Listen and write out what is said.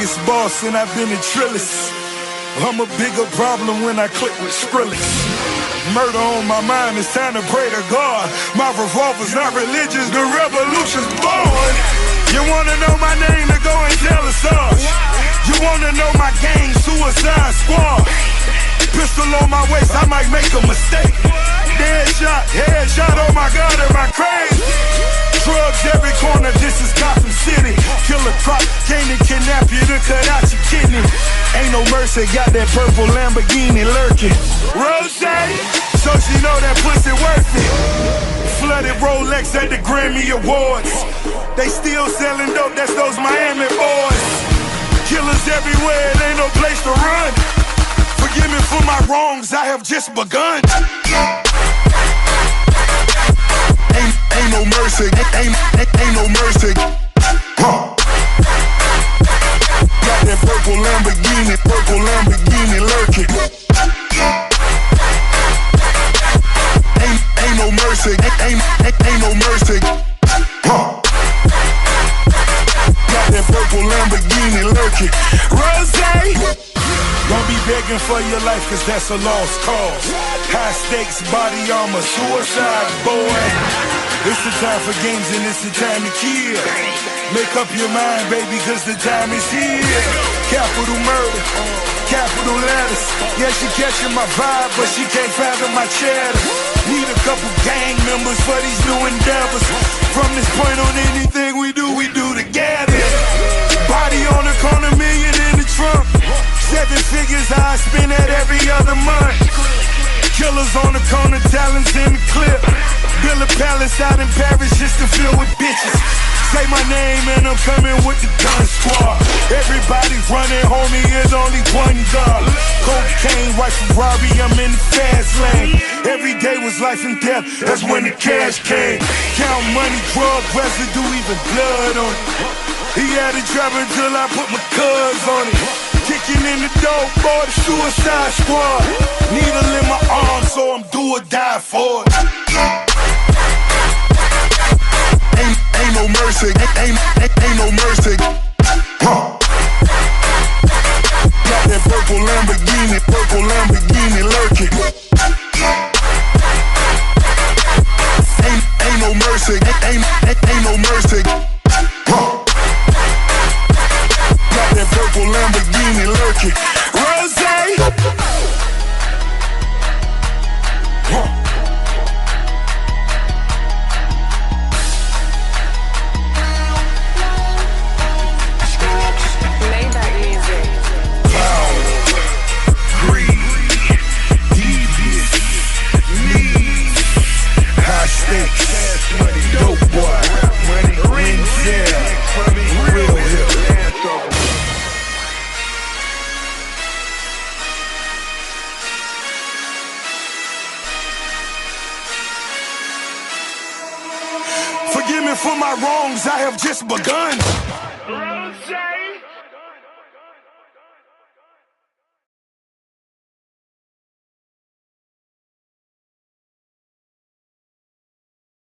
biggest boss and I've been in Trillis. I'm a bigger problem when I click with Skrillex. Murder on my mind, it's time to pray to God. My revolver's not religious, the revolution's born. You wanna know my name, to go and tell us us. You wanna know my gang, Suicide Squad. Pistol on my waist, I might make a mistake. Headshot, oh my God, am I crazy? Drugs every corner, this is Gotham City. Killer crop, came to kidnap you to cut out your kidney. Ain't no mercy, got that purple Lamborghini lurking. Rose, so she know that pussy worth it. Flooded Rolex at the Grammy Awards. They still selling dope, that's those Miami boys. Killers everywhere, it ain't no place to run. Forgive me for my wrongs, I have just begun. Ain't no mercy, ain't no mercy. Got that purple Lamborghini lurking. Ain't no mercy, ain't no mercy. Got that purple Lamborghini lurking. Rose, don't be begging for your life, cause that's a lost cause. High stakes, body armor, suicide, boy. It's the time for games and it's the time to kill. Make up your mind, baby, cause the time is here. Capital murder, capital letters. Yeah, she catching my vibe, but she can't fathom my cheddar. Need a couple gang members for these new endeavors. From this point on, anything we do together. Body on the corner, million in the trunk. 7 figures I spend that every other month. Killers on the corner, talents in the clip. Build a palace out in Paris just to fill with bitches. Say my name and I'm coming with the gun squad. Everybody running, homie, is only one God. Cocaine, white Ferrari, I'm in the fast lane. Every day was life and death, that's when the cash came. Count money, drug residue, even blood on it. He had it driving till I put my cuz on it. Kicking in the door, boy, the Suicide Squad. Needle in my arm, so I'm do or die for it. Ain't no mercy, ain't no mercy. Got that purple Lamborghini lurking. Ain't no mercy, ain't no mercy. Got that purple Lamborghini lurking. Rose. Forgive me for my wrongs, I have just begun.